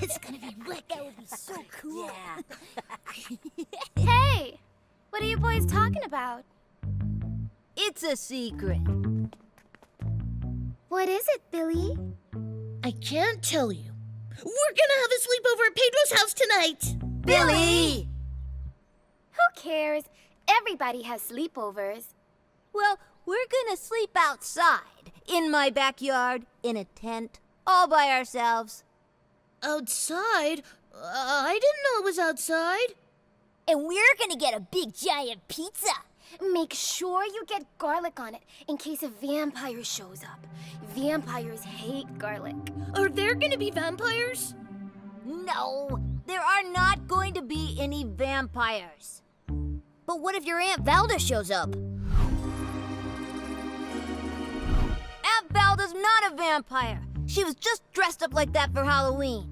It's gonna be wet. That would be so cool. Yeah. Hey! What are you boys talking about? It's a secret. What is it, Billy? I can't tell you. We're gonna have a sleepover at Pedro's house tonight. Billy! Who cares? Everybody has sleepovers. Well, we're gonna sleep outside, in my backyard, in a tent, all by ourselves. Outside? I didn't know it was outside. And we're gonna get a big giant pizza. Make sure you get garlic on it in case a vampire shows up. Vampires hate garlic. Are there gonna be vampires? No, there are not going to be any vampires. But what if your Aunt Valda shows up? Aunt Valda's not a vampire. She was just dressed up like that for Halloween.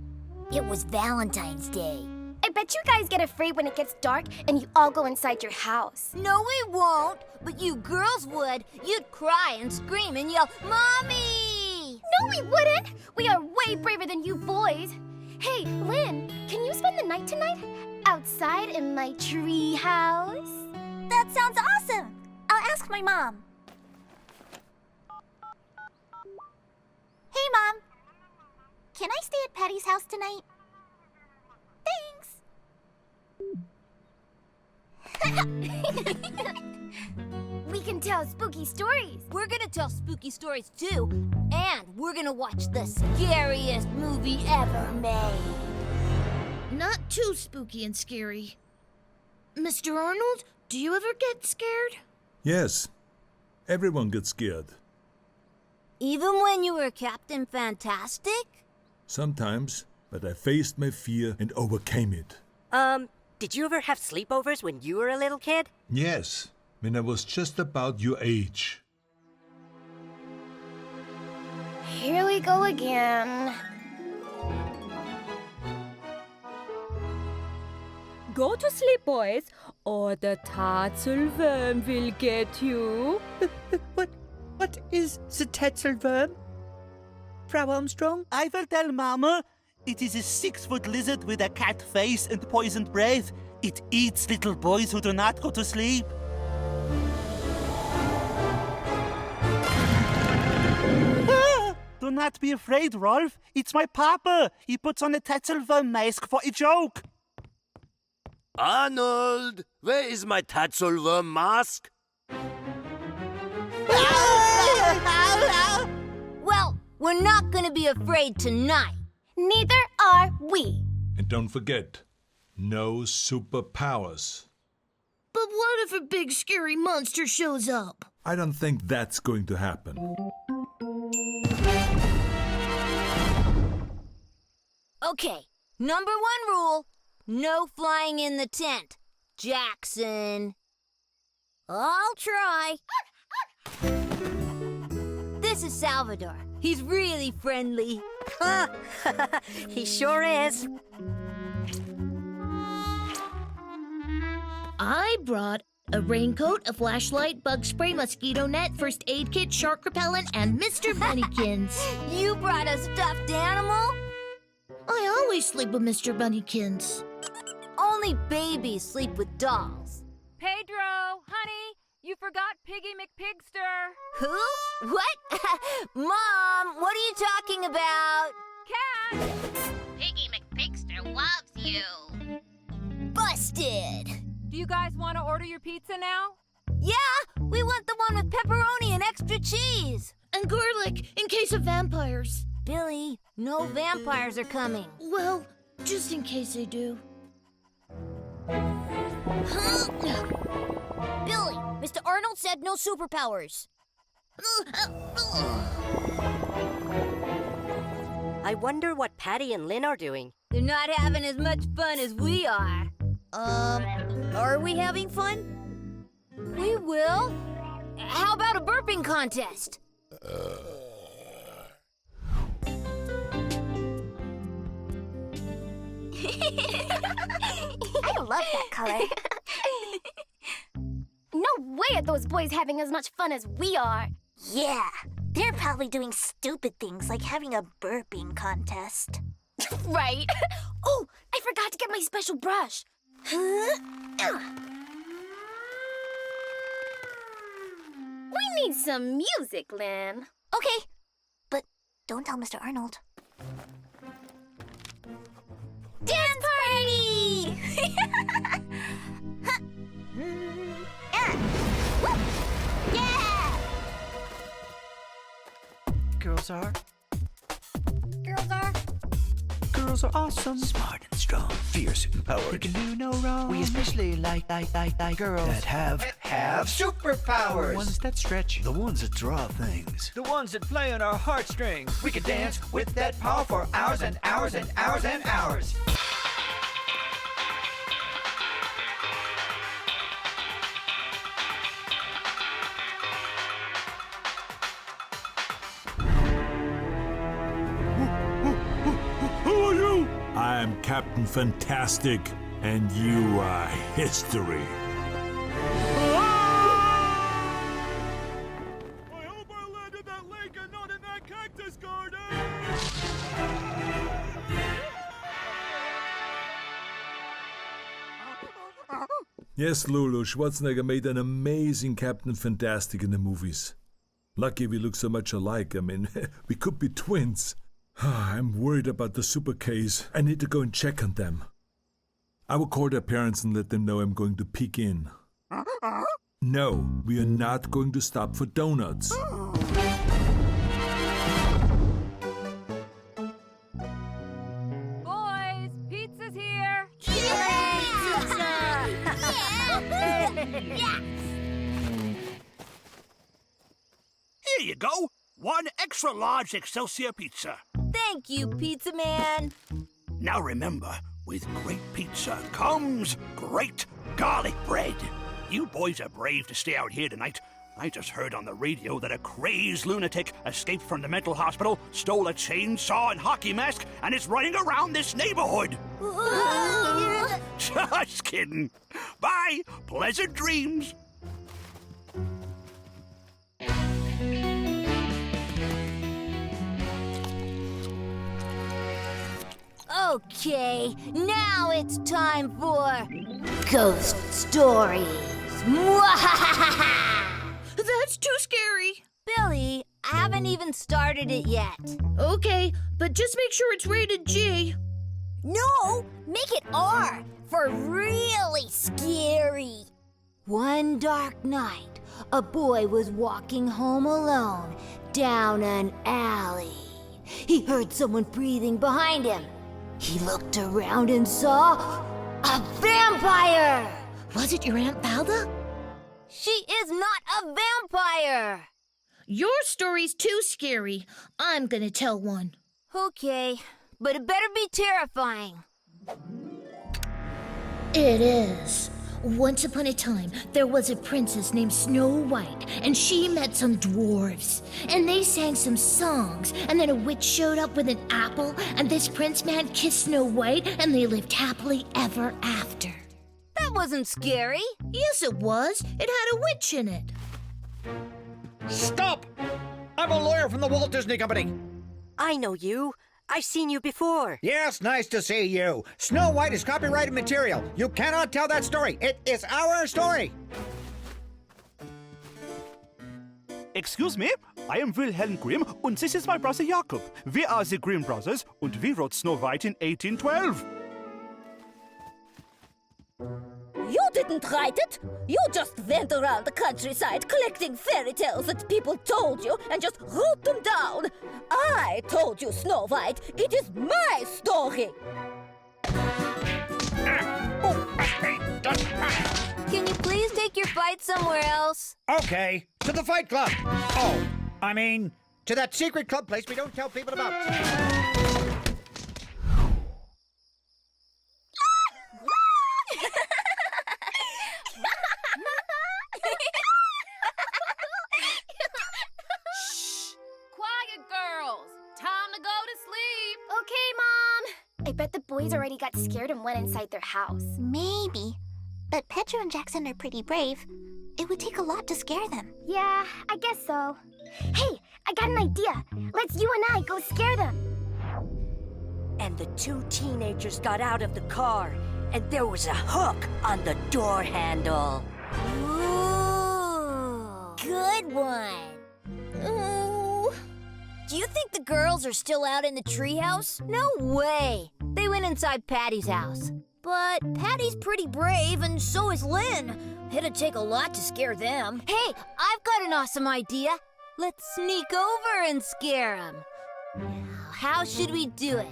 It was Valentine's Day. I bet you guys get afraid when it gets dark and you all go inside your house. No, we won't. But you girls would. You'd cry and scream and yell, "Mommy!" No, we wouldn't. We are way braver than you boys. Hey, Lynn, can you spend the night tonight? Outside in my tree house? That sounds awesome. I'll ask my mom. Hey, Mom. Can I stay at Patty's house tonight? Thanks. We can tell spooky stories. We're gonna tell spooky stories too. And we're gonna watch the scariest movie ever made. Not too spooky and scary. Mr. Arnold, do you ever get scared? Yes. Everyone gets scared. Even when you were Captain Fantastic? Sometimes, but I faced my fear and overcame it. Did you ever have sleepovers when you were a little kid? Yes, when I was just about your age. Here we go again. Go to sleep, boys, or the Tatzelworm will get you. What is the Tatzelworm? Frau Armstrong? I will tell Mama. It is a 6-foot lizard with a cat face and poisoned breath. It eats little boys who do not go to sleep. Ah! Do not be afraid, Rolf. It's my papa. He puts on a Tatzelworm mask for a joke. Arnold, where is my Tatzelworm mask? Well, we're not gonna be afraid tonight. Neither are we. And don't forget, no superpowers. But what if a big scary monster shows up? I don't think that's going to happen. Okay, number 1 rule, no flying in the tent. Jackson. I'll try. This is Salvador. He's really friendly. He sure is. I brought a raincoat, a flashlight, bug spray, mosquito net, first aid kit, shark repellent, and Mr. Bunnykins. You brought a stuffed animal? I always sleep with Mr. Bunnykins. Only babies sleep with dolls. Pedro, honey, you forgot Piggy McPigster. Who? What? Mom, what are you talking about? Cat! Piggy McPigster loves you. Busted! Do you guys want to order your pizza now? Yeah, we want the one with pepperoni and extra cheese. And garlic, in case of vampires. Billy, no vampires are coming. Well, just in case they do. Billy, Mr. Arnold said no superpowers. I wonder what Patty and Lynn are doing. They're not having as much fun as we are. Are we having fun? We will. How about a burping contest? I love that color. No way are those boys having as much fun as we are. Yeah, they're probably doing stupid things like having a burping contest. Right. Oh, I forgot to get my special brush. We need some music, Lynn. Okay, but don't tell Mr. Arnold. Dance party! Yeah! Girls are Girls are awesome. Smart and strong, fierce and They powered. can do no wrong. We especially like girls that have superpowers. the ones that stretch. The ones that draw things. The ones that play on our heartstrings. We can dance with that power for hours and hours and hours and hours. Who are you? I'm Captain Fantastic, and you are history. I hope I landed that lake and not in that cactus garden! Yes, Lulu, Schwarzenegger made an amazing Captain Fantastic in the movies. Lucky we look so much alike. I mean, we could be twins. I'm worried about the super Ks. I need to go and check on them. I will call their parents and let them know I'm going to peek in. No, we are not going to stop for donuts. Boys, pizza's here. Here you go. One extra large Excelsior pizza. Thank you, Pizza Man. Now remember, with great pizza comes great garlic bread. You boys are brave to stay out here tonight. I just heard on the radio that a crazed lunatic escaped from the mental hospital, stole a chainsaw and hockey mask, and is running around this neighborhood. Just kidding. Bye. Pleasant dreams. Okay, now it's time for Ghost Stories. Mwahaha! That's too scary. Billy, I haven't even started it yet. Okay, but just make sure it's rated G. No, make it R for really scary. One dark night, a boy was walking home alone down an alley. He heard someone breathing behind him. He looked around and saw a vampire. Was it your Aunt Valda? She is not a vampire. Your story's too scary. I'm gonna tell one. Okay, but it better be terrifying. It is. Once upon a time, there was a princess named Snow White, and she met some dwarves. And they sang some songs, and then a witch showed up with an apple, and this prince man kissed Snow White, and they lived happily ever after. That wasn't scary. Yes, it was. It had a witch in it. Stop! I'm a lawyer from the Walt Disney Company. I know you. I've seen you before. Yes, nice to see you. Snow White is copyrighted material. You cannot tell that story. It is our story. Excuse me, I am Wilhelm Grimm, and this is my brother Jakob. We are the Grimm brothers, and we wrote Snow White in 1812. You didn't write it. You just went around the countryside collecting fairy tales that people told you and just wrote them down. I told you, Snow White. It is my story. Can you please take your fight somewhere else? Okay, to the Fight Club. Oh, I mean, to that secret club place we don't tell people about. Quiet, girls. Time to go to sleep. Okay, Mom. I bet the boys already got scared and went inside their house. Maybe. But Pedro and Jackson are pretty brave. It would take a lot to scare them. Yeah, I guess so. Hey, I got an idea. Let's you and I go scare them. and the two teenagers got out of the car, and there was a hook on the door handle. Ooh, good one. Oh. Do you think the girls are still out in the treehouse? No way. They went inside Patty's house. But Patty's pretty brave, and so is Lynn. It'd take a lot to scare them. Hey, I've got an awesome idea. Let's sneak over and scare them. How should we do it?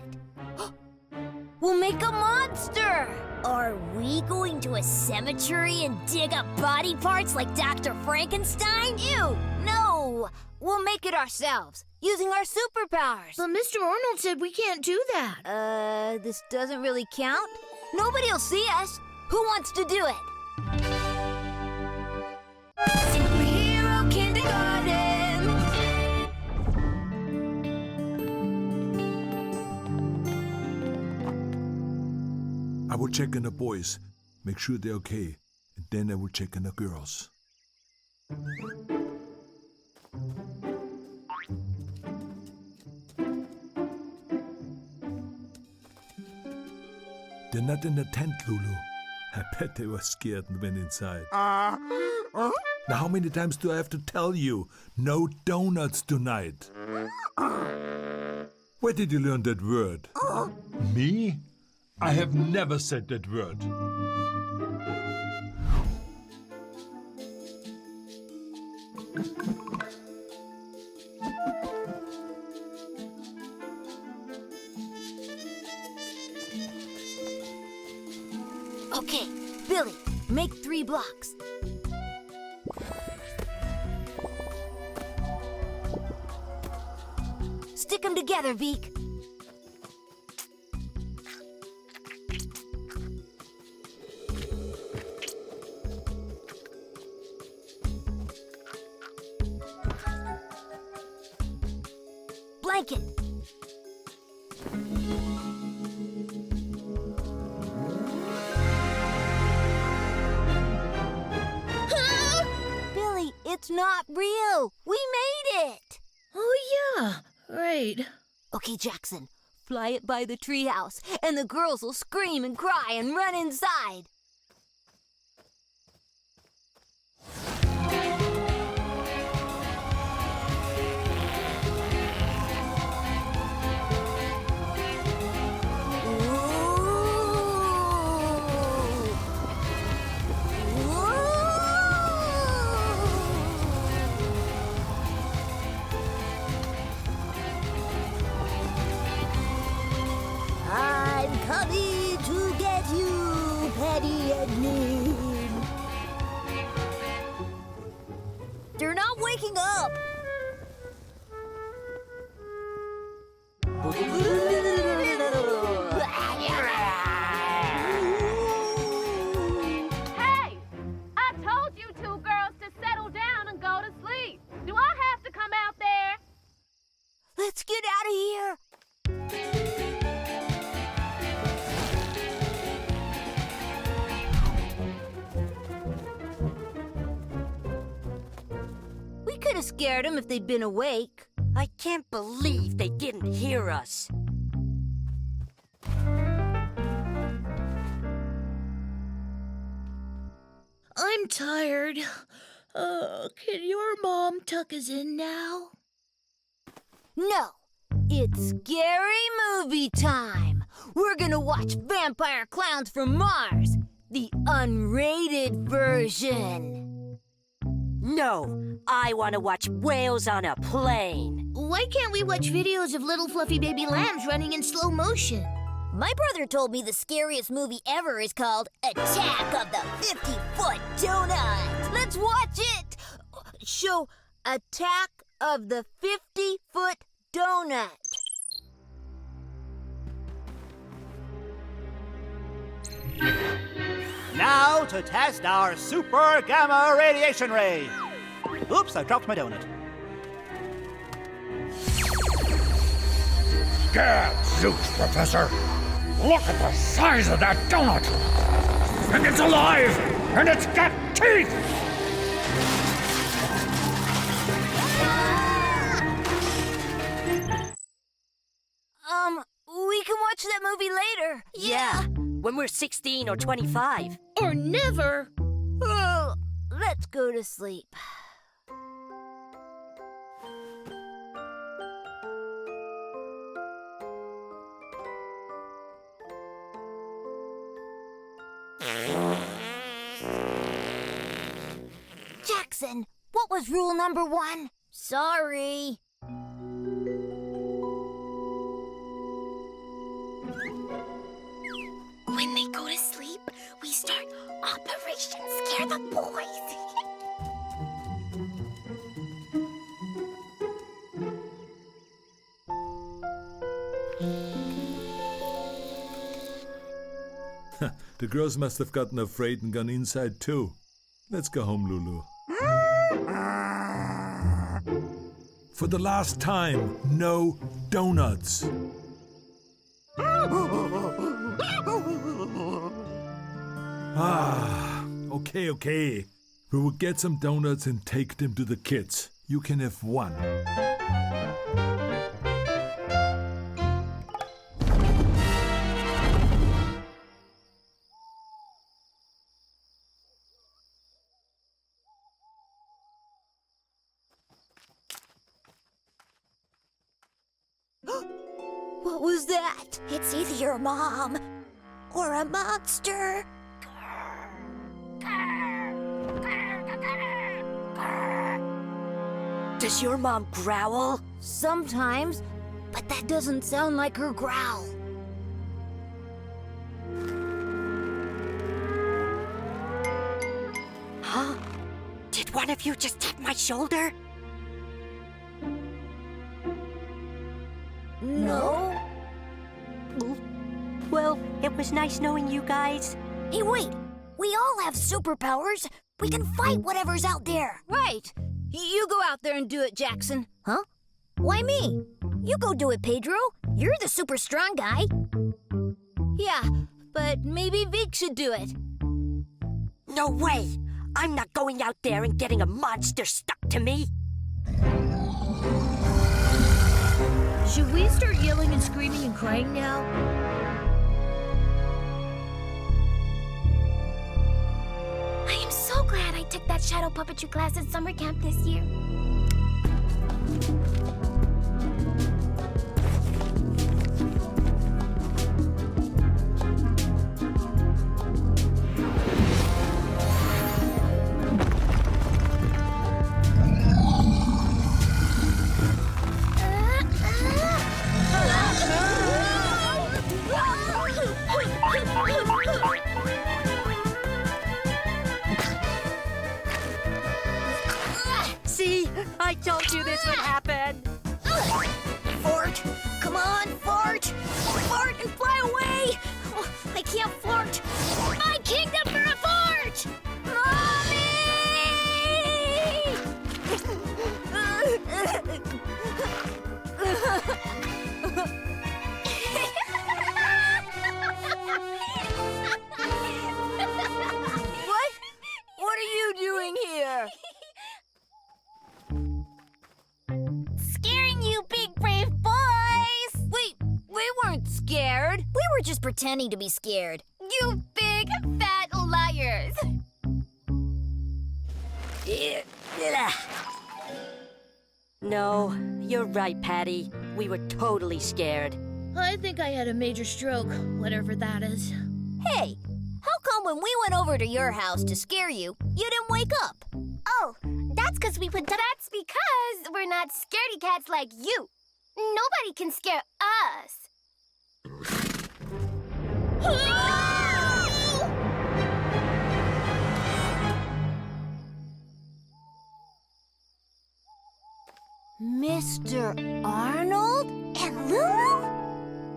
We'll make a monster! Are we going to a cemetery and dig up body parts like Dr. Frankenstein? Ew, no! We'll make it ourselves, using our superpowers. But Mr. Arnold said we can't do that. This doesn't really count? Nobody'll see us. Who wants to do it? Superhero kindergarten! I will check on the boys, make sure they're okay, and then I will check on the girls. They're not in the tent, Lulu. I bet they were scared and went inside. Now, how many times do I have to tell you? No donuts tonight. Where did you learn that word? Me? I have never said that word. Okay, Billy, make 3 blocks. Stick them together, Veek. Blanket. Billy, it's not real. We made it. Oh, yeah, right. Okay, Jackson, fly it by the treehouse, and the girls will scream and cry and run inside. I'm coming to get you, Patty and Lynn. They're not waking up. Hey! I told you two girls to settle down and go to sleep. Do I have to come out there? Let's get out of here. We could have scared them if they'd been awake. I can't believe they didn't hear us. I'm tired. Can your mom tuck us in now? No, it's scary movie time. We're gonna watch Vampire Clowns from Mars, the unrated version. No, I want to watch whales on a plane. Why can't we watch videos of little fluffy baby lambs running in slow motion? My brother told me the scariest movie ever is called Attack of the 50-Foot Donut. Let's watch it. Show Attack of the 50-Foot Donut. Now to test our super gamma radiation ray. Oops, I dropped my donut. Gadzooks, Professor! Look at the size of that donut! And it's alive! And it's got teeth! We can watch that movie later. Yeah, when we're 16 or 25. Or never. Oh, let's go to sleep. Jackson, what was rule number 1? Sorry. When they go to sleep, we start Operation Scare the Boys. The girls must have gotten afraid and gone inside too. Let's go home, Lulu. For the last time, no donuts. Okay. We will get some donuts and take them to the kids. You can have one. What was that? It's either your mom or a monster. Does your mom growl? Sometimes, but that doesn't sound like her growl. Huh? Did one of you just tap my shoulder? No. Well, it was nice knowing you guys. Hey, wait. We all have superpowers. We can fight whatever's out there. Right. You go out there and do it, Jackson. Huh? Why me? You go do it, Pedro. You're the super strong guy. Yeah, but maybe Vic should do it. No way! I'm not going out there and getting a monster stuck to me. Should we start yelling and screaming and crying now? I am so glad I took that shadow puppetry class at summer camp this year. See? I told you this would happen. Fort! Come on, Fort! Fort and fly away! Oh, I can't fort! My kingdom for a fort! What? What are you doing here? Scaring you, big brave boys! We weren't scared. We were just pretending to be scared. You big, fat liars! No, you're right, Patty. We were totally scared. I think I had a major stroke, whatever that is. Hey, how come when we went over to your house to scare you, you didn't wake up? Oh, that's because we put. That's because we're not scaredy cats like you. Nobody can scare us. Mr. Arnold? And Lulu?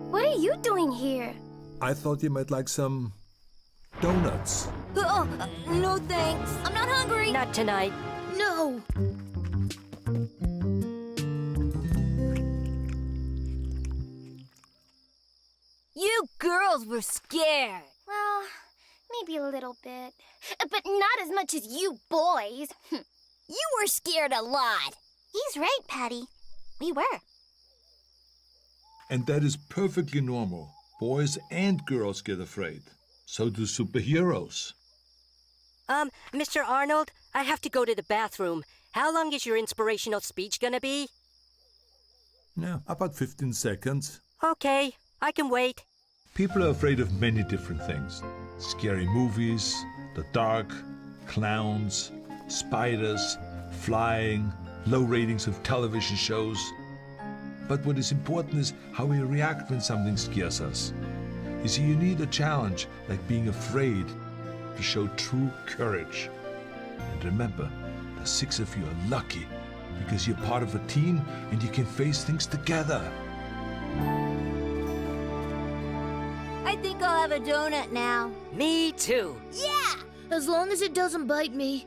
What are you doing here? I thought you might like some donuts. No thanks. I'm not hungry. Not tonight. No! You girls were scared. Well, maybe a little bit. But not as much as you boys. You were scared a lot. He's right, Patty. We were. And that is perfectly normal. Boys and girls get afraid. So do superheroes. Mr. Arnold, I have to go to the bathroom. How long is your inspirational speech gonna be? Yeah, about 15 seconds. Okay, I can wait. People are afraid of many different things. Scary movies, the dark, clowns, spiders, flying, low ratings of television shows. But what is important is how we react when something scares us. You see, you need a challenge, like being afraid, to show true courage. And remember, the 6 of you are lucky because you're part of a team and you can face things together. I think I'll have a donut now. Me too. Yeah! As long as it doesn't bite me.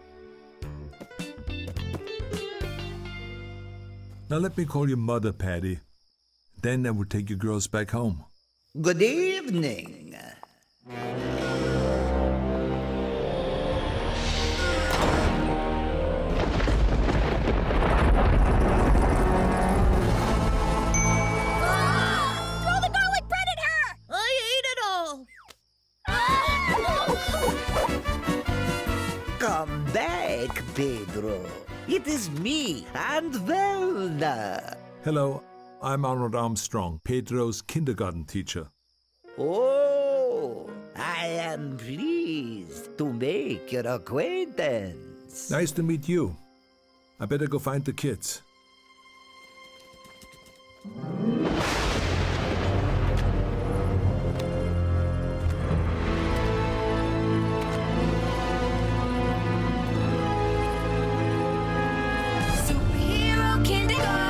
Now let me call your mother, Patty. Then I will take you girls back home. Good evening. Throw the garlic bread at her! I ate it all. Come back, Pedro. It is me, Velda. Hello, I'm Arnold Armstrong, Pedro's kindergarten teacher. Oh, I am pleased to make your acquaintance. Nice to meet you. I better go find the kids. Superhero kindergarten.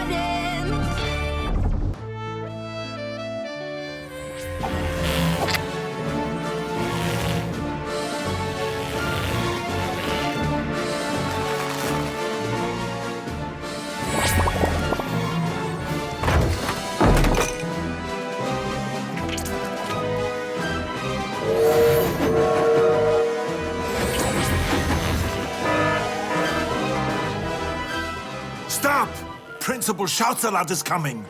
Stop! Principal Hugzilla is coming.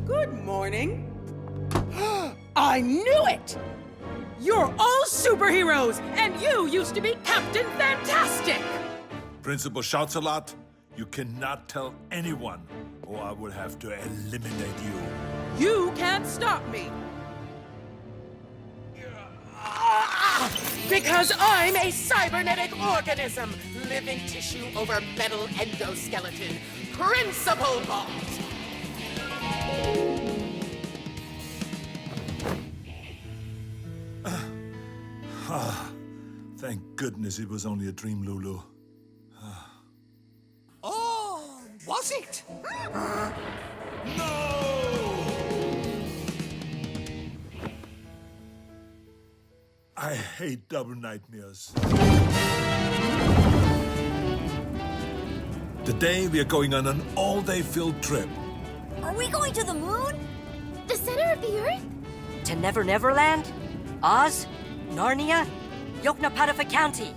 Good morning. I knew it! You're all superheroes, and you used to be Captain Fantastic! Principal Hugzilla, you cannot tell anyone, or I will have to eliminate you. You can't stop me! Because I'm a cybernetic organism, living tissue over metal endoskeleton, Principal Boss! Thank goodness it was only a dream, Lulu. Oh, was it? I hate double nightmares. Today we are going on an all-day field trip. Are we going to the moon? The center of the earth? To Never Neverland? Oz? Narnia? Yoknapatawpha County?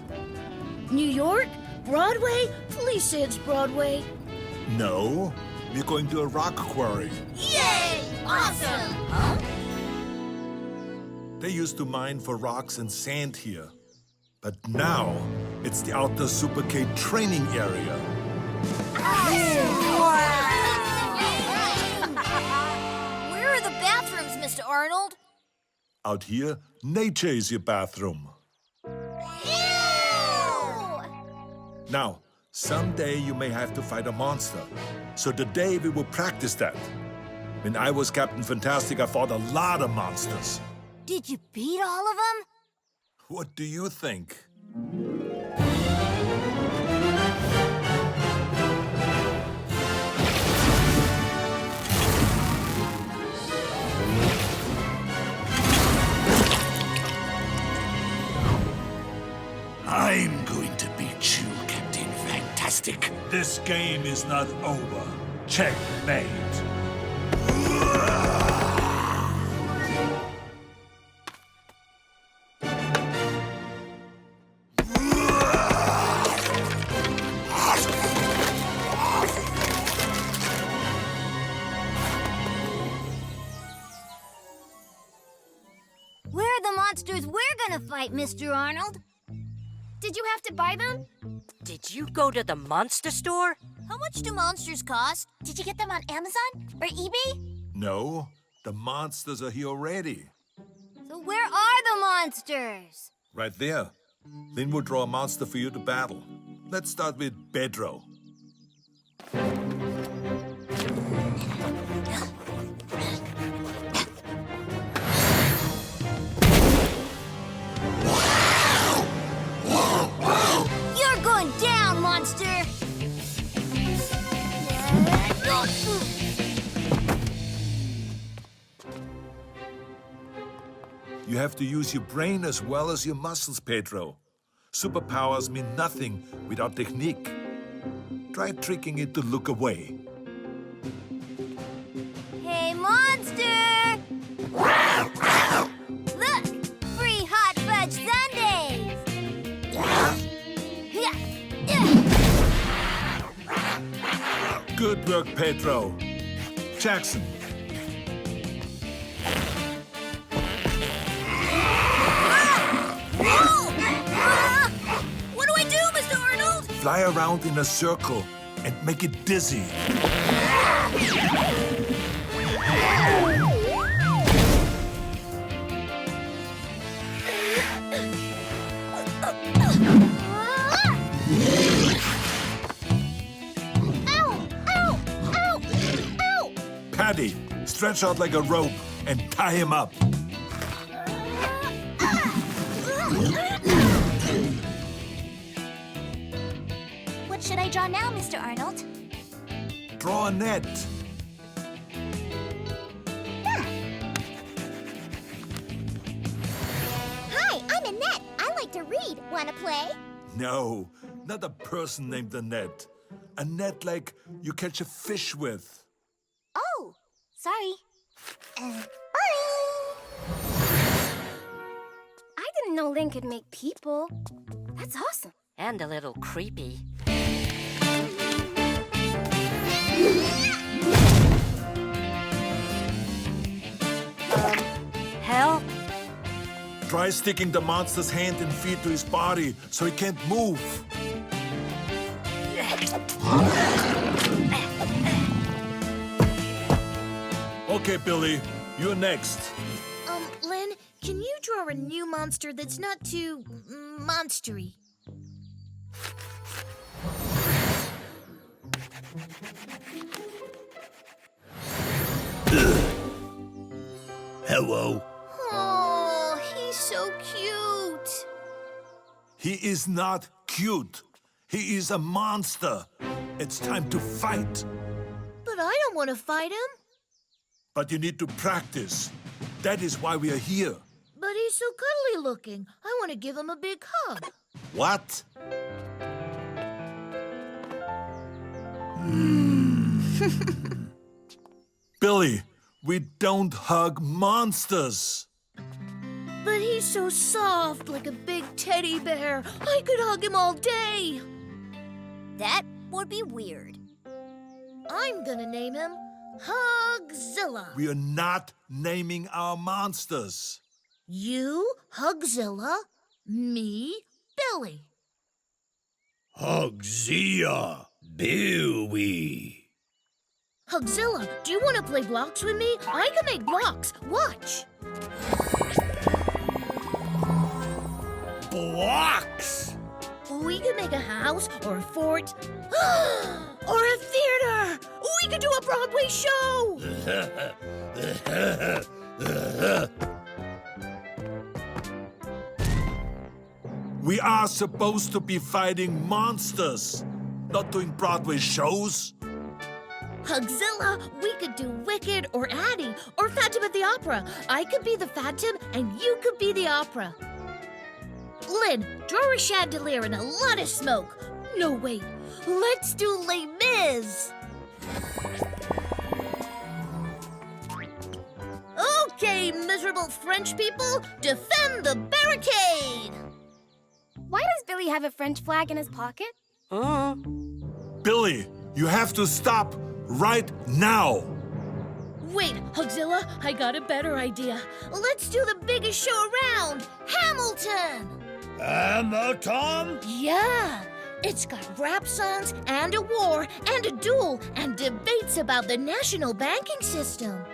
New York? Broadway? Please say it's Broadway. No, we're going to a rock quarry. Yay! Awesome! Huh? They used to mine for rocks and sand here. But now, it's the Outer Super K training area. Where are the bathrooms, Mr. Arnold? Out here, nature is your bathroom. Now, someday you may have to fight a monster. So today we will practice that. When I was Captain Fantastic, I fought a lot of monsters. Did you beat all of them? What do you think? I'm going to beat you, Captain Fantastic. This game is not over. Checkmate. monsters we're gonna fight, Mr. Arnold. Did you have to buy them? Did you go to the monster store? How much do monsters cost? Did you get them on Amazon or eBay? No, the monsters are here already. So where are the monsters? Right there. Then we'll draw a monster for you to battle. Let's start with Pedro. You're going down, monster! You have to use your brain as well as your muscles, Pedro. Superpowers mean nothing without technique. Try tricking it to look away. Hey, monster! Look! Free hot fudge sundaes! Good work, Pedro. Jackson. What do I do, Mr. Arnold? Fly around in a circle and make it dizzy. Putty, stretch out like a rope and tie him up. What should I draw now, Mr. Arnold? Draw a net. Hi, I'm Annette. I like to read. Wanna play? No, not a person named Annette. A net like you catch a fish with. Oh, sorry. Bye. I didn't know Lynn could make people. That's awesome. And a little creepy. Help? Try sticking the monster's hand and feet to his body so he can't move. Okay, Billy, you're next. Lynn, can you draw a new monster that's not too monstery? Hello. Oh, he's so cute. He is not cute. He is a monster. It's time to fight. But I don't want to fight him. But you need to practice. That is why we are here. But he's so cuddly looking. I want to give him a big hug. What? Billy, we don't hug monsters. But he's so soft, like a big teddy bear. I could hug him all day. That would be weird. I'm gonna name him Hugzilla. We are not naming our monsters. You, Hugzilla, me, Billy. Hugzilla, Billy. Hugzilla, do you want to play blocks with me? I can make blocks. Watch. Blocks! We can make a house or a fort or a theater. We could do a Broadway show. We are supposed to be fighting monsters, not doing Broadway shows. Hugzilla, we could do Wicked or Addie or Phantom of the Opera. I could be the Phantom and you could be the opera. Lynn, draw a chandelier and a lot of smoke. No, wait. Let's do Les Mis. Okay, miserable French people, defend the barricade. Why does Billy have a French flag in his pocket? Billy, you have to stop right now. Wait, Hugzilla, I got a better idea. Let's do the biggest show around, Hamilton! Hamilton? Yeah! It's got rap songs and a war and a duel and debates about the national banking system.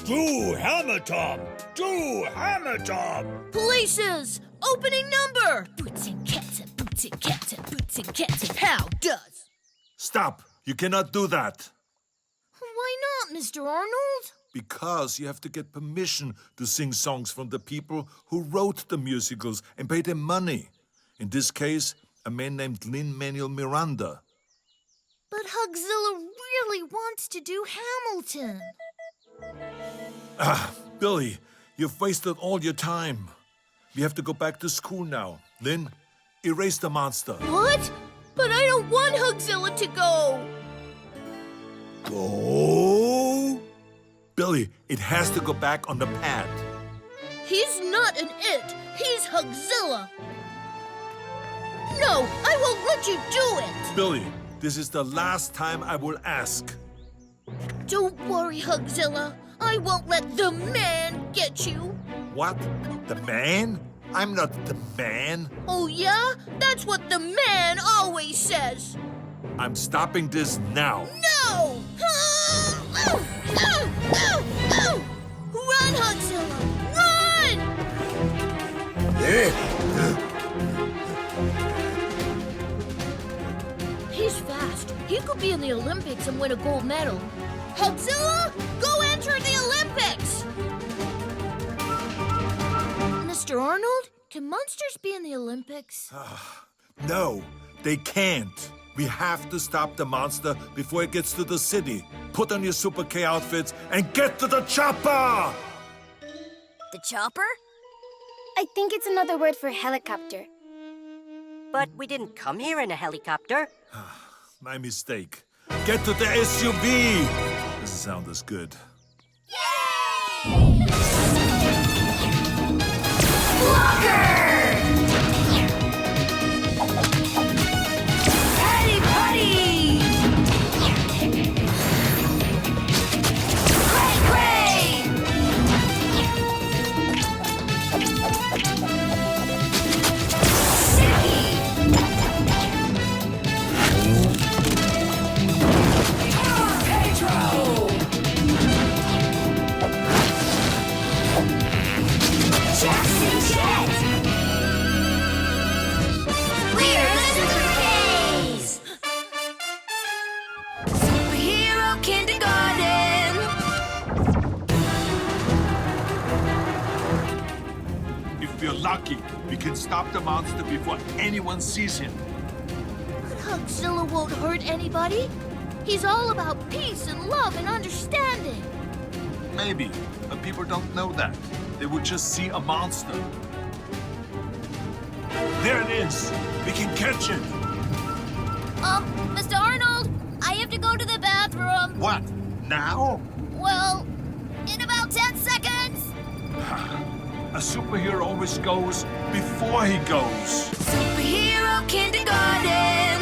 Do Hamilton! Do Hamilton! Places! Opening number! Boots and cats and boots and cats and boots and cats and how does? Stop! You cannot do that. Why not, Mr. Arnold? Because you have to get permission to sing songs from the people who wrote the musicals and pay them money. In this case, a man named Lin-Manuel Miranda. But Hugzilla really wants to do Hamilton. Billy, you've wasted all your time. We have to go back to school now. Lynn, erase the monster. What? But I don't want Hugzilla to go. Go? Billy, it has to go back on the pad. He's not an it. He's Hugzilla. No, I won't let you do it. Billy, this is the last time I will ask. Don't worry, Hugzilla. I won't let the man get you. What? The man? I'm not the man. Oh, yeah? That's what the man always says. I'm stopping this now. No! Run, Hugzilla! Run! He's fast. He could be in the Olympics and win a gold medal. Hugzilla, go enter the Olympics! Mr. Arnold, can monsters be in the Olympics? No, they can't. We have to stop the monster before it gets to the city. Put on your Super K outfits and get to the chopper! The chopper? I think it's another word for helicopter. But we didn't come here in a helicopter. My mistake. Get to the SUV! Doesn't sound as good. Putty, Putty! Cray, Cray! Pedro! Jackson Jet! We're the Super Ks! Superhero Kindergarten! If we're lucky, we can stop the monster before anyone sees him. But Hugzilla won't hurt anybody. He's all about peace and love and understanding. Maybe, but people don't know that. They would just see a monster. There it is! We can catch it! Mr. Arnold, I have to go to the bathroom. What? Now? Well, in about 10 seconds. A superhero always goes before he goes. Superhero Kindergarten!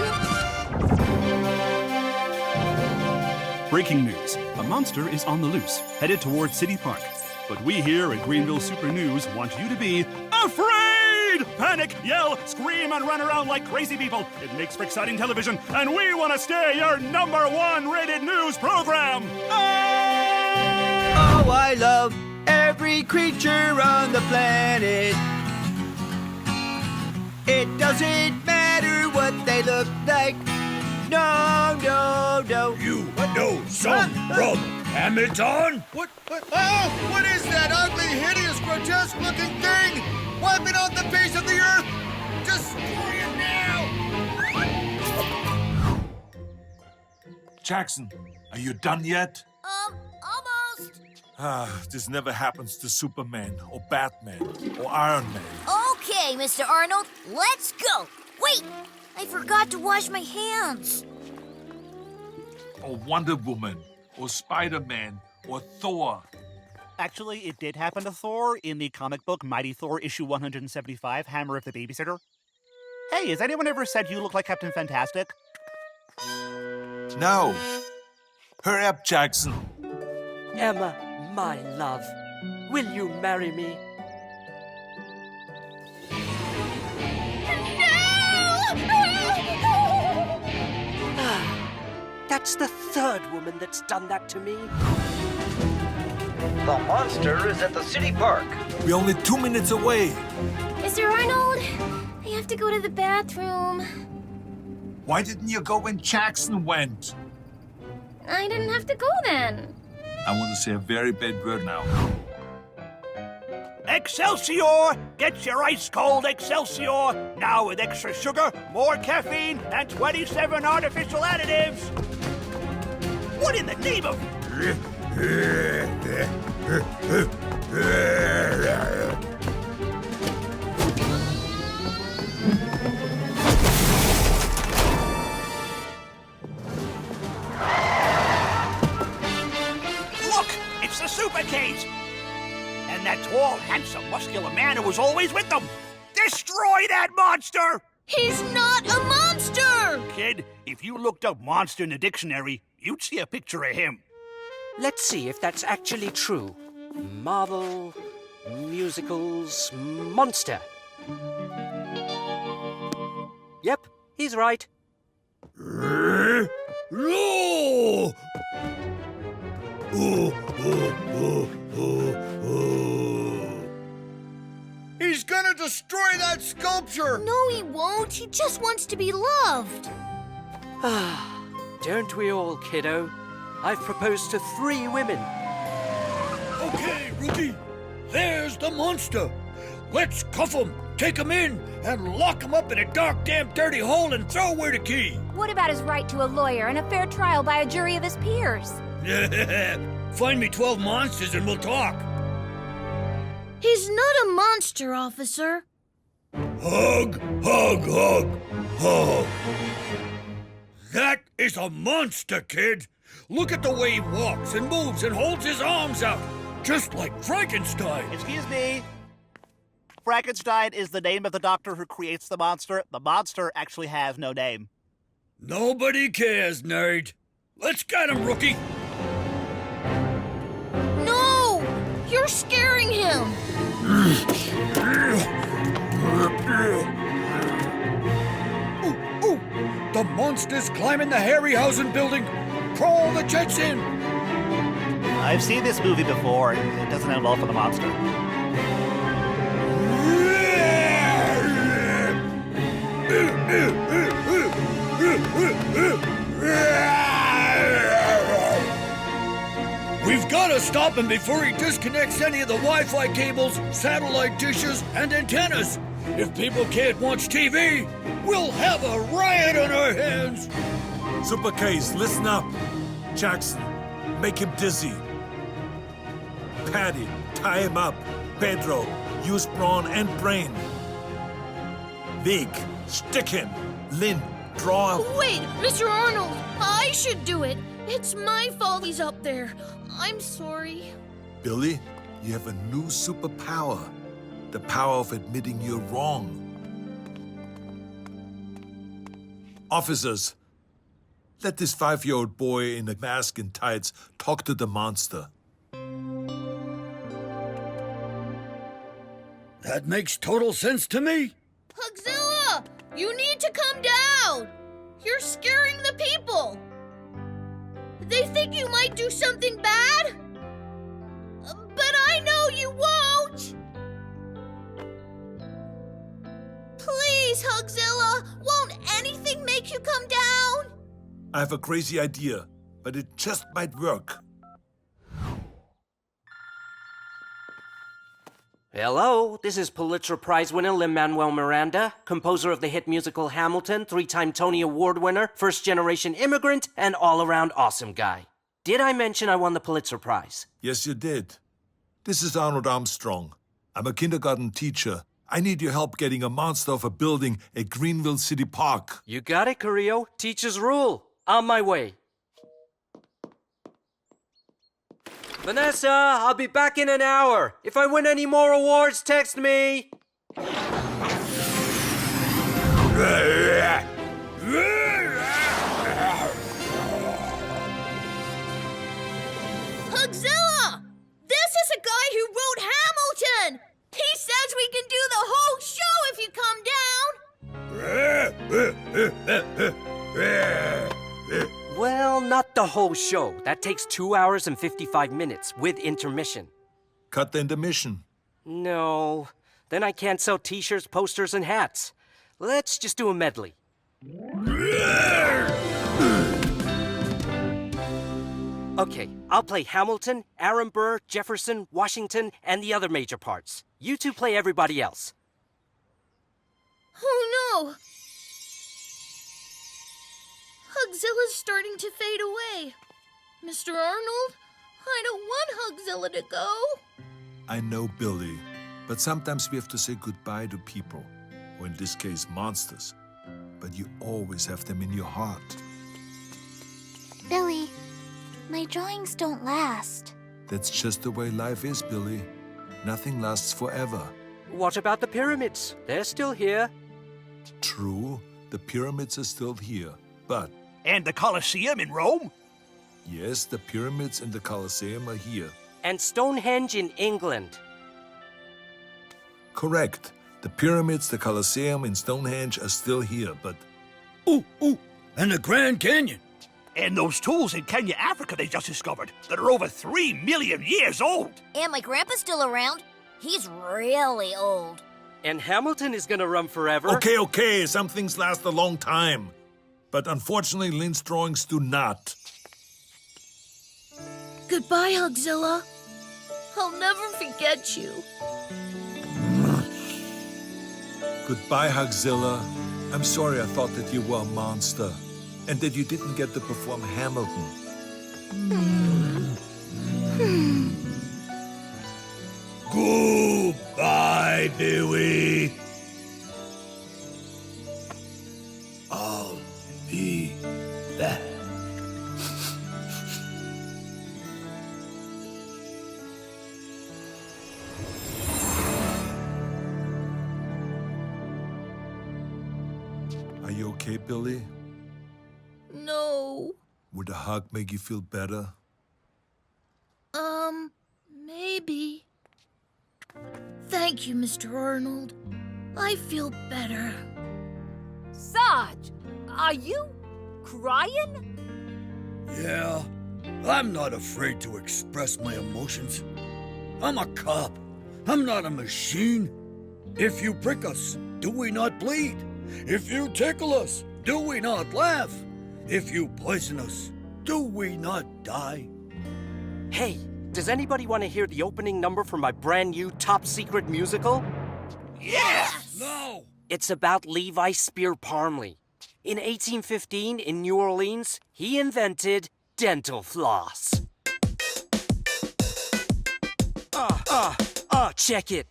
Breaking news. A monster is on the loose, headed towards City Park. But we here at Greenville Super News want you to be afraid! Panic, yell, scream, and run around like crazy people. It makes for exciting television, and we want to stay your #1 rated news program! Oh, I love every creature on the planet. It doesn't matter what they look like. No, no, no. You know some from Hamilton? What is that ugly, hideous, grotesque-looking thing? Wiping off the face of the earth? Destroy it now! Jackson, are you done yet? Almost. This never happens to Superman or Batman or Iron Man. Okay, Mr. Arnold, let's go. Wait, I forgot to wash my hands. Or Wonder Woman or Spider-Man or Thor. Actually, it did happen to Thor in the comic book Mighty Thor issue 175, Hammer of the Babysitter. Hey, has anyone ever said you look like Captain Fantastic? No. Hurry up, Jackson. Emma, my love, will you marry me? That's the third woman that's done that to me. The monster is at the city park. We're only 2 minutes away. Mr. Arnold, I have to go to the bathroom. Why didn't you go when Jackson went? I didn't have to go then. I want to say a very bad word now. Excelsior! Get your ice-cold Excelsior! Now with extra sugar, more caffeine, and 27 artificial additives! What in the name of... Look! It's the super cage! And that tall, handsome, muscular man who was always with them! Destroy that monster! He's not a monster! Kid, if you looked up monster in the dictionary, you'd see a picture of him. Let's see if that's actually true. Marvel, musicals, monster. Yep, he's right. No! He's gonna destroy that sculpture! No, he won't. He just wants to be loved. Don't we all, kiddo? I've proposed to 3 women. Okay, rookie. There's the monster. Let's cuff him, take him in, and lock him up in a dark, damn, dirty hole and throw away the key. What about his right to a lawyer and a fair trial by a jury of his peers? Find me 12 monsters and we'll talk. He's not a monster, officer. Hug, hug, hug, hug. That is a monster, kid. Look at the way he walks and moves and holds his arms out, just like Frankenstein. Excuse me. Frankenstein is the name of the doctor who creates the monster. The monster actually has no name. Nobody cares, nerd. Let's get him, rookie. No! You're scaring him. Ooh, the monster's climbing the Harryhausen building. Crawl the jets in. I've seen this movie before. It doesn't end well for the monster. We've got to stop him before he disconnects any of the Wi-Fi cables, satellite dishes, and antennas. If people can't watch TV, we'll have a riot on our hands. Super Case, listen up. Jackson, make him dizzy. Patty, tie him up. Pedro, use brawn and brain. Vig, stick him. Lynn, draw. Wait, Mr. Arnold, I should do it. It's my fault he's up there. I'm sorry. Billy, you have a new superpower. The power of admitting you're wrong. Officers, let this 5-year-old boy in a mask and tights talk to the monster. That makes total sense to me. Hugzilla, you need to come down. You're scaring the people. They think you might do something bad, but I know you won't. Please, Hugzilla, won't anything make you come down? I have a crazy idea, but it just might work. Hello, this is Pulitzer Prize winner Lin-Manuel Miranda, composer of the hit musical Hamilton, 3-time Tony Award winner, first-generation immigrant, and all-around awesome guy. Did I mention I won the Pulitzer Prize? Yes, you did. This is Arnold Armstrong. I'm a kindergarten teacher. I need your help getting a monster off a building at Greenville City Park. You got it, Carrillo. Teachers rule. On my way. Vanessa, I'll be back in an hour. If I win any more awards, text me. Hugzilla! This is a guy who wrote Hamilton! He says we can do the whole show if you come down! Well, not the whole show. That takes 2 hours and 55 minutes with intermission. Cut the intermission. No. Then I can't sell t-shirts, posters, and hats. Let's just do a medley. Okay, I'll play Hamilton, Aaron Burr, Jefferson, Washington, and the other major parts. You two play everybody else. Oh no! Hugzilla's starting to fade away. Mr. Arnold, I don't want Hugzilla to go. I know, Billy, but sometimes we have to say goodbye to people, or in this case, monsters. But you always have them in your heart. Billy, my drawings don't last. That's just the way life is, Billy. Nothing lasts forever. What about the pyramids? They're still here. True, the pyramids are still here, but... And the Colosseum in Rome? Yes, the pyramids and the Colosseum are here. And Stonehenge in England. Correct. The pyramids, the Colosseum, and Stonehenge are still here, but... Ooh, and the Grand Canyon. And those tools in Kenya, Africa they just discovered that are over 3 million years old. And my grandpa's still around. He's really old. And Hamilton is gonna run forever. Okay, some things last a long time. But unfortunately, Lynn's drawings do not. Goodbye, Hugzilla. I'll never forget you. Goodbye, Hugzilla. I'm sorry I thought that you were a monster. And that you didn't get to perform Hamilton. Goodbye, Dewey. I'll be back. Are you okay, Billy? No. Would a hug make you feel better? Maybe. Thank you, Mr. Arnold. I feel better. Sarge, are you crying? Yeah, I'm not afraid to express my emotions. I'm a cop. I'm not a machine. If you prick us, do we not bleed? If you tickle us, do we not laugh? If you poison us, do we not die? Hey, does anybody want to hear the opening number for my brand new top secret musical? Yes! No! It's about Levi Spear Parmley. In 1815, in New Orleans, he invented dental floss. Check it.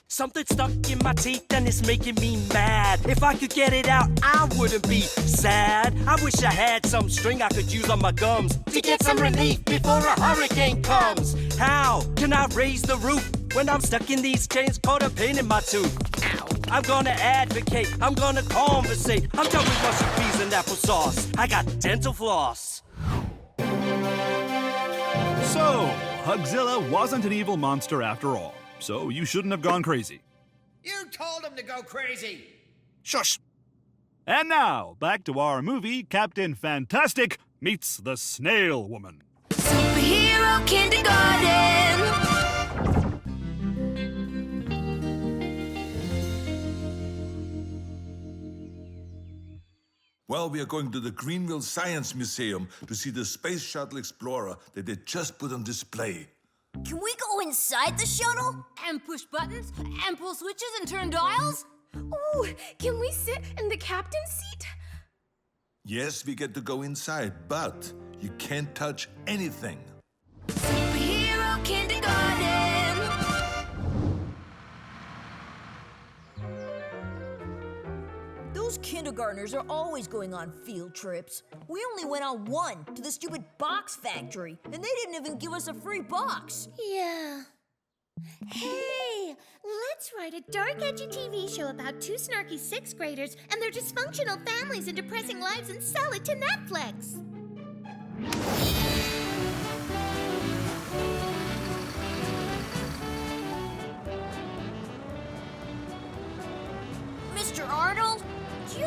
Something stuck in my teeth and it's making me mad. If I could get it out, I wouldn't be sad. I wish I had some string I could use on my gums to get some relief before a hurricane comes. How can I raise the roof when I'm stuck in these chains, caught a pain in my tooth? Ow. I'm gonna advocate, I'm gonna conversate. I'm done with mushy peas and applesauce. I got dental floss. So, Hugzilla wasn't an evil monster after all. So you shouldn't have gone crazy. You told him to go crazy. Shush. And now, back to our movie, Captain Fantastic Meets the Snail Woman. Superhero Kindergarten! Well, we are going to the Greenville Science Museum to see the Space Shuttle Explorer that they just put on display. Can we go inside the shuttle? And push buttons, and pull switches, and turn dials? Ooh, can we sit in the captain's seat? Yes, we get to go inside, but you can't touch anything. Superhero Kindergarten! Those kindergartners are always going on field trips. We only went on one, to the stupid box factory, and they didn't even give us a free box. Yeah. Hey, let's write a dark, edgy TV show about two snarky sixth graders and their dysfunctional families and depressing lives and sell it to Netflix.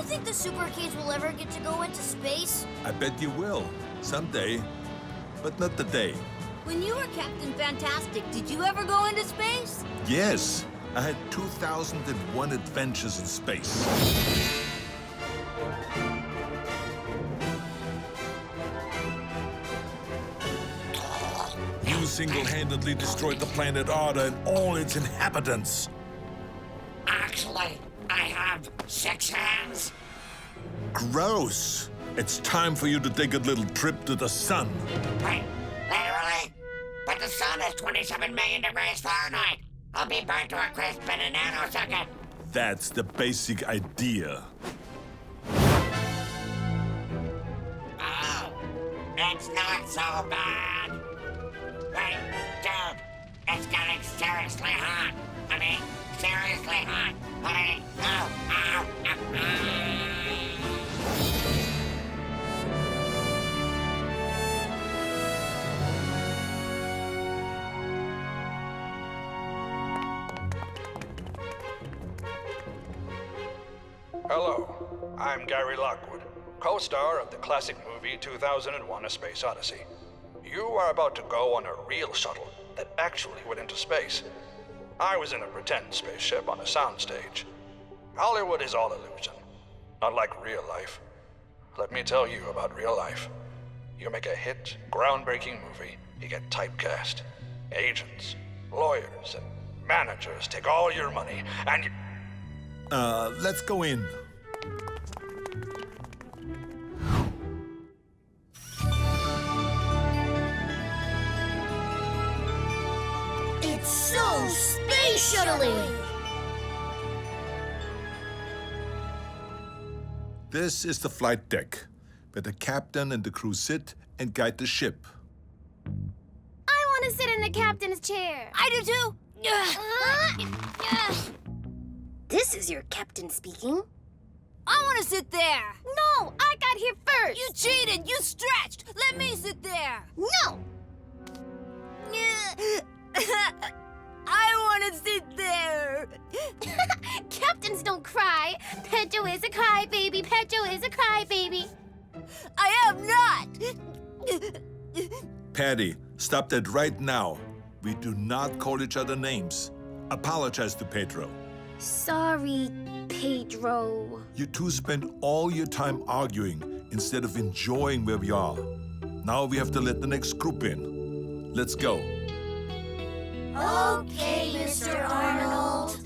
think the super kids will ever get to go into space? I bet you will. Someday. But not today. When you were Captain Fantastic, did you ever go into space? Yes. I had 2001 adventures in space. You single-handedly destroyed the planet Arda and all its inhabitants. Actually, I have 6 hands. Gross. It's time for you to take a little trip to the sun. Wait, literally? But the sun is 27 million degrees Fahrenheit. I'll be burnt to a crisp in a nanosecond. That's the basic idea. Oh, it's not so bad. Wait, dude, it's getting seriously hot. I mean, seriously hot. I mean, Hello, I'm Gary Lockwood, co-star of the classic movie 2001: A Space Odyssey. You are about to go on a real shuttle that actually went into space. I was in a pretend spaceship on a soundstage. Hollywood is all illusion, not like real life. Let me tell you about real life. You make a hit, groundbreaking movie, you get typecast. Agents, lawyers, and managers take all your money, and you... Let's go in. It's so space shuttle-y! This is the flight deck, where the captain and the crew sit and guide the ship. I want to sit in the captain's chair. I do too. This is your captain speaking. I want to sit there. No, I got here first. You cheated. You stretched. Let me sit there. No. I want to sit there. Captains don't cry. Pedro is a crybaby. Pedro is a crybaby. I am not. Patty, stop that right now. We do not call each other names. Apologize to Pedro. Sorry, Pedro. You two spend all your time arguing instead of enjoying where we are. Now we have to let the next group in. Let's go. Okay, Mr. Arnold.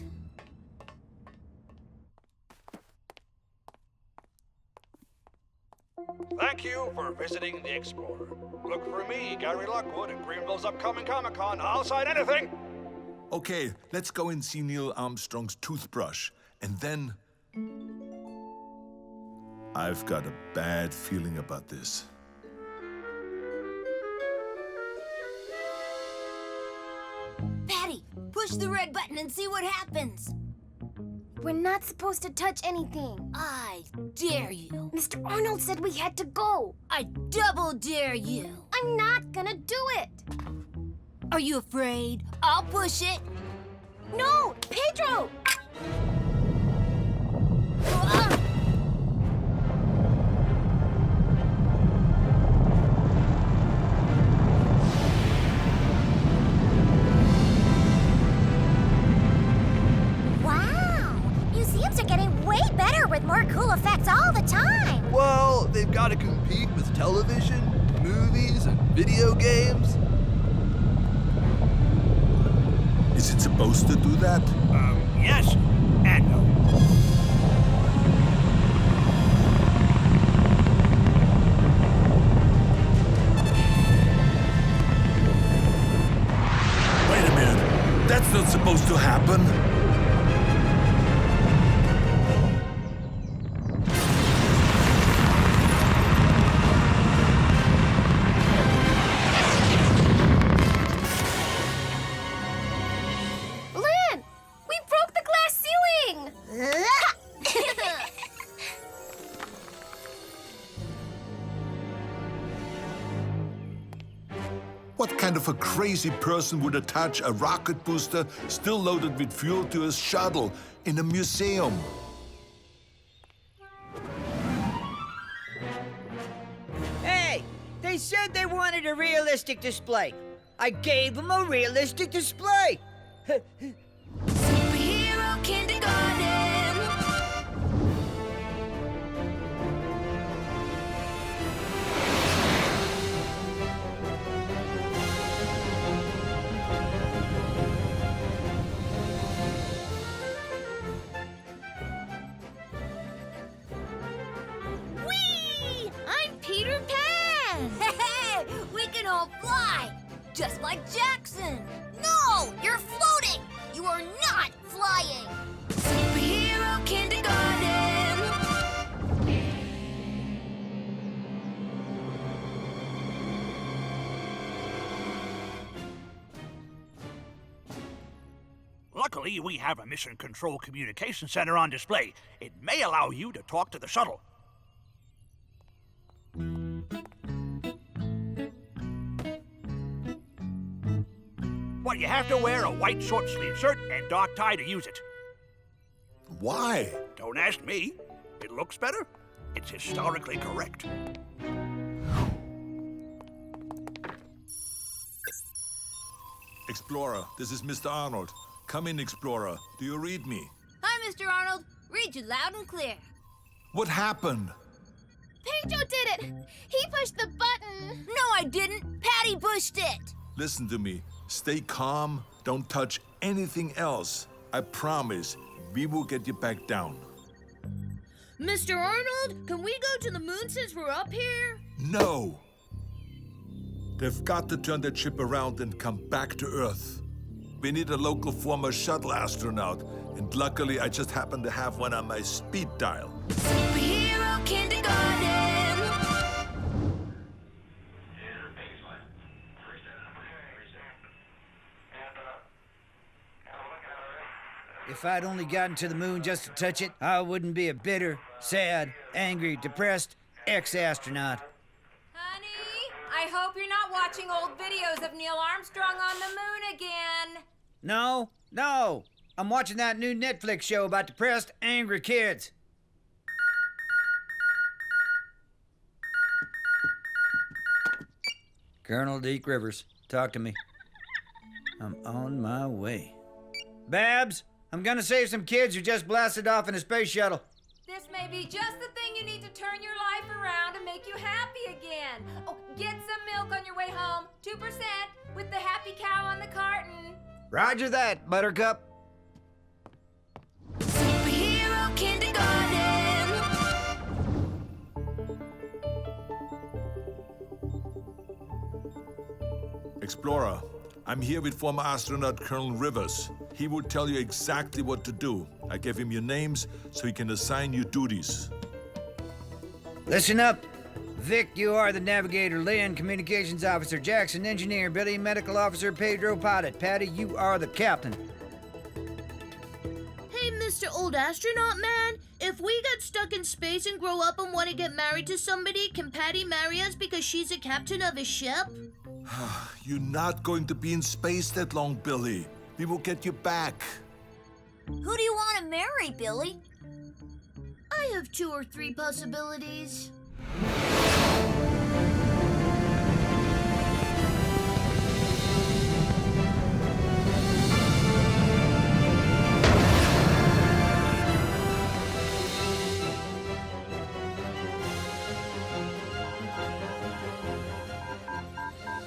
Thank you for visiting the Explorer. Look for me, Gary Lockwood, at Greenville's upcoming Comic-Con. I'll sign anything. Okay, let's go and see Neil Armstrong's toothbrush. And then... I've got a bad feeling about this. Patty, push the red button and see what happens. We're not supposed to touch anything. I dare you. Mr. Arnold said we had to go. I double dare you. I'm not gonna do it. Are you afraid? I'll push it. No, Pedro! Museums are getting way better with more cool effects all the time. Well, they've got to compete with television, movies, and video games. Is it supposed to do that? Yes and no. Wait a minute. That's not supposed to happen. What kind of a crazy person would attach a rocket booster still loaded with fuel to a shuttle in a museum? They said they wanted a realistic display. I gave them a realistic display. Superhero kindergarten. Whee! I'm Peter Pan! Hey, we can all fly, just like Jackson. No, you're floating. You are not flying. Superhero kindergarten. Luckily, we have a Mission Control Communication Center on display. It may allow you to talk to the shuttle. Well, you have to wear a white short-sleeve shirt and dark tie to use it. Why? Don't ask me. It looks better. It's historically correct. Explorer, this is Mr. Arnold. Come in, Explorer. Do you read me? Hi, Mr. Arnold. Read you loud and clear. What happened? Pedro did it! He pushed the button! No, I didn't. Patty pushed it. Listen to me. Stay calm. Don't touch anything else. I promise we will get you back down. Mr. Arnold, can we go to the moon since we're up here? No! They've got to turn that ship around and come back to Earth. We need a local former shuttle astronaut, and luckily I just happen to have one on my speed dial. Superhero kindergarten. If I'd only gotten to the moon just to touch it, I wouldn't be a bitter, sad, angry, depressed ex-astronaut. Honey, I hope you're not watching old videos of Neil Armstrong on the moon again. No. I'm watching that new Netflix show about depressed, angry kids. Colonel Deke Rivers, talk to me. I'm on my way. Babs, I'm gonna save some kids who just blasted off in a space shuttle. This may be just the thing you need to turn your life around and make you happy again. Oh, get some milk on your way home, 2%, with the happy cow on the carton. Roger that, Buttercup. Superhero kindergarten. Explorer, I'm here with former astronaut Colonel Rivers. He will tell you exactly what to do. I gave him your names so he can assign you duties. Listen up. Vic, you are the navigator. Lynn, communications officer. Jackson, engineer. Billy, medical officer. Pedro, pilot. Patty, you are the captain. Hey, Mr. Old Astronaut Man, if we get stuck in space and grow up and want to get married to somebody, can Patty marry us because she's a captain of a ship? You're not going to be in space that long, Billy. We will get you back. Who do you want to marry, Billy? I have 2 or 3 possibilities.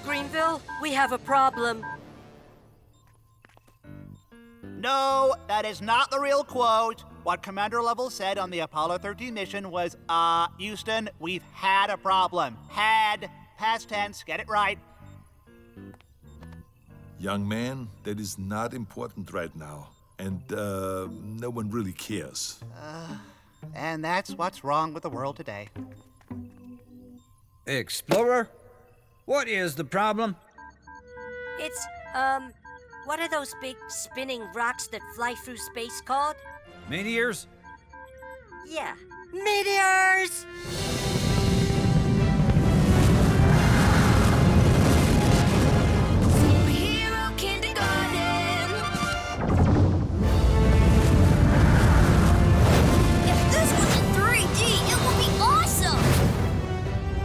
Greenville, we have a problem. No, that is not the real quote. What Commander Lovell said on the Apollo 13 mission was, Houston, we've had a problem. Had, past tense, get it right. Young man, that is not important right now. And no one really cares. And that's what's wrong with the world today. Explorer, what is the problem? It's, what are those big spinning rocks that fly through space called? Meteors? Yeah, meteors! Superhero kindergarten. If this was in 3D, it would be awesome!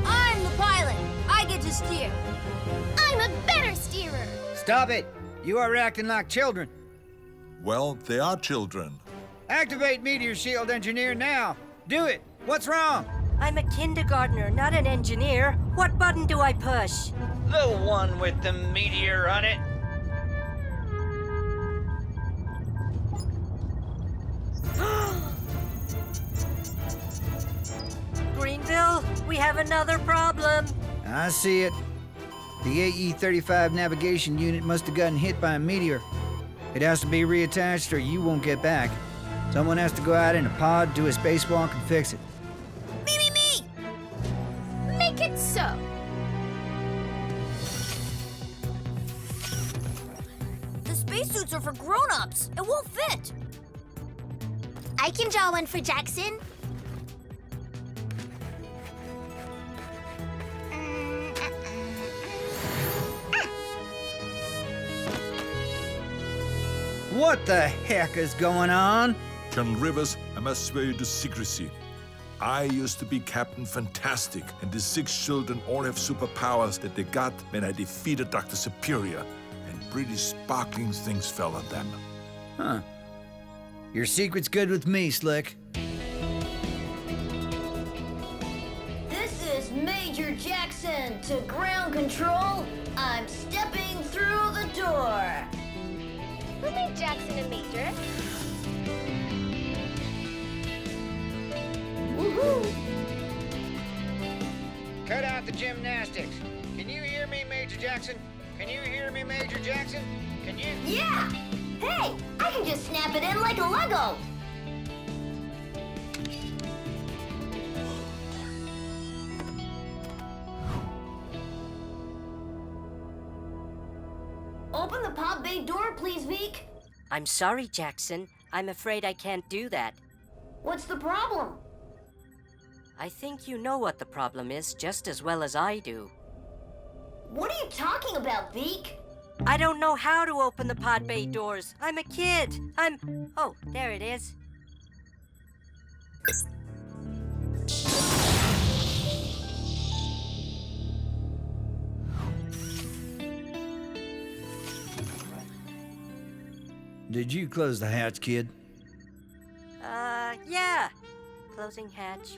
I'm the pilot. I get to Stop it! You are acting like children. Well, they are children. Activate meteor shield, engineer, now! Do it! What's wrong? I'm a kindergartner, not an engineer. What button do I push? The one with the meteor on it. Greenville, we have another problem. I see it. The AE-35 navigation unit must have gotten hit by a meteor. It has to be reattached or you won't get back. Someone has to go out in a pod, do a spacewalk, and fix it. Me! Make it so. The spacesuits are for grown-ups. It won't fit. I can draw one for Jackson. What the heck is going on? Colonel Rivers, I must swear you to secrecy. I used to be Captain Fantastic, and the 6 children all have superpowers that they got when I defeated Dr. Superior, and pretty sparkling things fell on them. Huh. Your secret's good with me, Slick. This is Major Jackson to ground control. I'm stepping through the door. Who made Jackson a major? Woohoo! Cut out the gymnastics. Can you hear me, Major Jackson? Can you hear me, Major Jackson? Can you? Yeah! Hey, I can just snap it in like a Lego. Open the pod bay door, please, Veek. I'm sorry, Jackson. I'm afraid I can't do that. What's the problem? I think you know what the problem is just as well as I do. What are you talking about, Veek? I don't know how to open the pod bay doors. I'm a kid. Oh, there it is. Did you close the hatch, kid? Yeah. Closing hatch.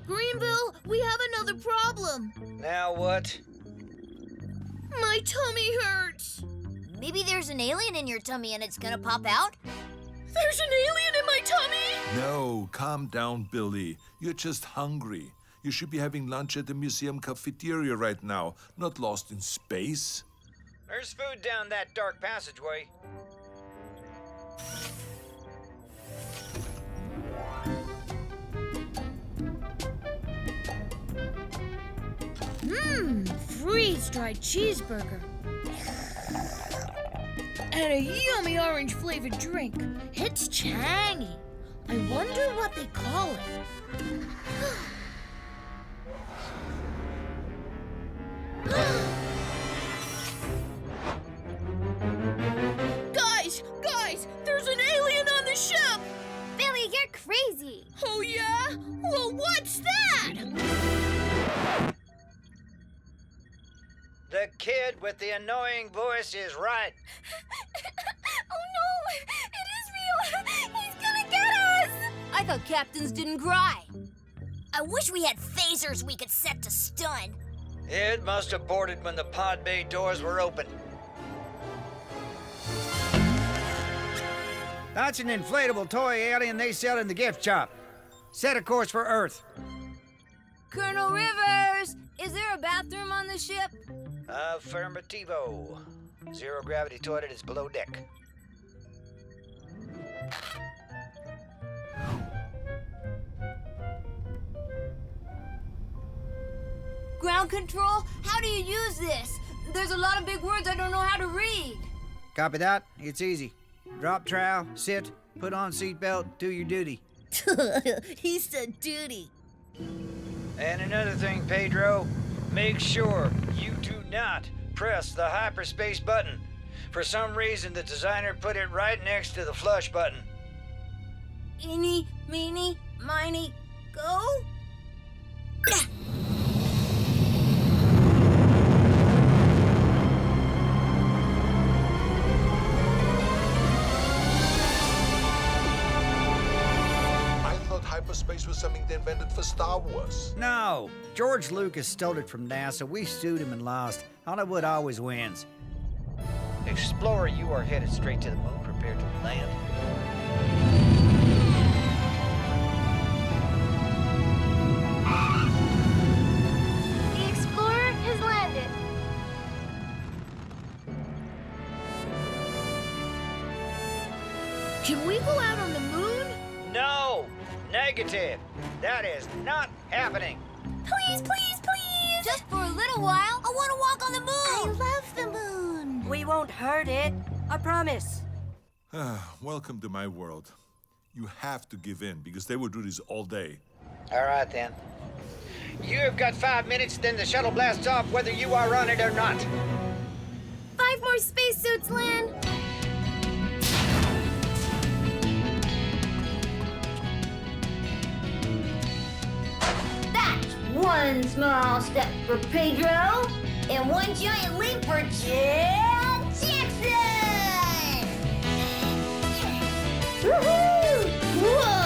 Greenville, we have another problem. Now what? My tummy hurts. Maybe there's an alien in your tummy and it's gonna pop out? There's an alien in my tummy? No, calm down, Billy. You're just hungry. You should be having lunch at the museum cafeteria right now, not lost in space. There's food down that dark passageway. Freeze-dried cheeseburger. And a yummy orange-flavored drink. It's changy. I wonder what they call it. Guys, there's an alien on the ship! Billy, you're crazy. Oh, yeah? Well, what's that? The kid with the annoying voice is right. Oh no, it is real. He's gonna get us. I thought captains didn't cry. I wish we had phasers we could set to stun. It must have boarded when the pod bay doors were open. That's an inflatable toy alien they sell in the gift shop. Set a course for Earth. Colonel Rivers, is there a bathroom on the ship? Affirmativo. Zero gravity toilet is below deck. Ground control? How do you use this? There's a lot of big words I don't know how to read. Copy that. It's easy. Drop trowel, sit, put on seatbelt, do your duty. He said duty. And another thing, Pedro, make sure you do not press the hyperspace button. For some reason, the designer put it right next to the flush button. Eeny, meeny, miny, go? invented for Star Wars. No, George Lucas stole it from NASA. We sued him and lost. Hollywood always wins. Explorer, you are headed straight to the moon. Prepare to land. The Explorer has landed. Can we go out on the moon? No! Negative! That is not happening! Please, please, please! Just for a little while, I want to walk on the moon! I love the moon! We won't hurt it. I promise. Welcome to my world. You have to give in, because they will do this all day. All right, then. You have got 5 minutes, then the shuttle blasts off whether you are on it or not. 5 more spacesuits, Lynn. That's one small step for Pedro, and one giant leap for Chad Jackson! Woohoo! Whoa!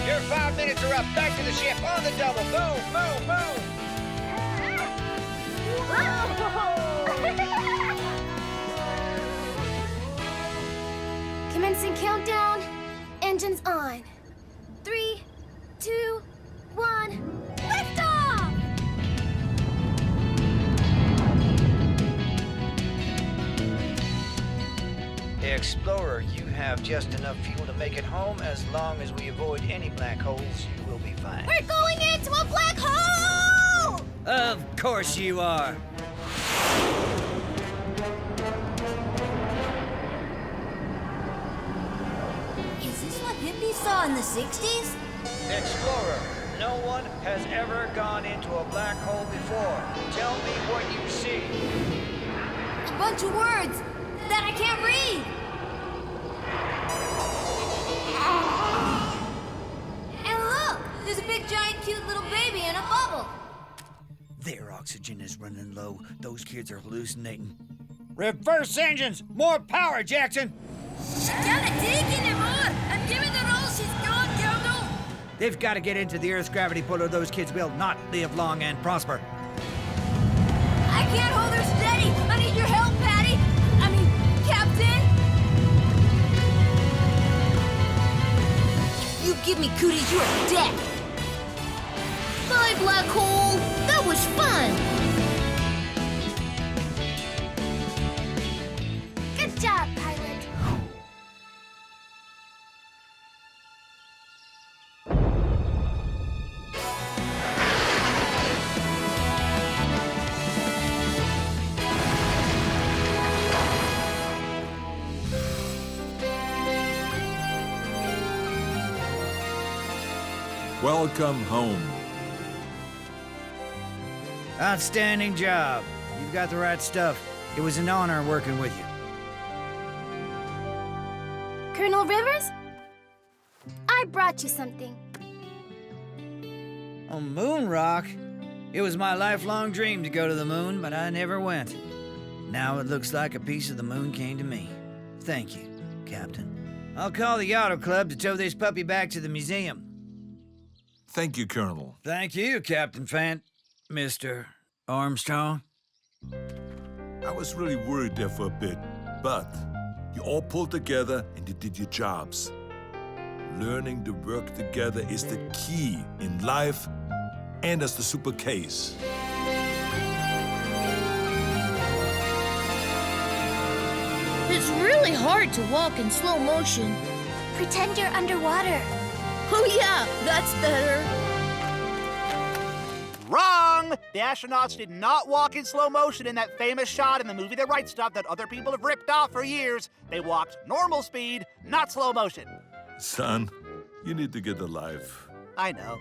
Your 5 minutes are up. Back to the ship on the double. Boom, boom, boom. Commencing countdown. Engines on. 3, 2, 1. Lift off! Explorer, you have just enough fuel to make it home. As long as we avoid any black holes, you will be fine. We're going into a black hole! Of course you are. Is this what hippies saw in the 60s? Explorer, no one has ever gone into a black hole before. Tell me what you see. A bunch of words that I can't read. And look, there's a big, giant, cute little baby in a bubble. Their oxygen is running low. Those kids are hallucinating. Reverse engines! More power, Jackson! Gotta dig in there more. I'm giving her all she's got, Dodo. They've got to get into the Earth's gravity pull or those kids will not live long and prosper. I can't hold her steady. I need your help, Patty. I mean, Captain. You give me cooties, you're a dead. Bye, black hole. That was fun. Good job, pilot. Welcome home. Outstanding job. You've got the right stuff. It was an honor working with you. Colonel Rivers? I brought you something. On Moon Rock? It was my lifelong dream to go to the moon, but I never went. Now it looks like a piece of the moon came to me. Thank you, Captain. I'll call the Auto Club to tow this puppy back to the museum. Thank you, Colonel. Thank you, Captain Fant. Mr. Armstrong. I was really worried there for a bit, but you all pulled together and you did your jobs. Learning to work together is the key in life and as the super case. It's really hard to walk in slow motion. Pretend you're underwater. Oh yeah, that's better. Wrong! The astronauts did not walk in slow motion in that famous shot in the movie The Right Stuff that other people have ripped off for years. They walked normal speed, not slow motion. Son, you need to get alive. I know.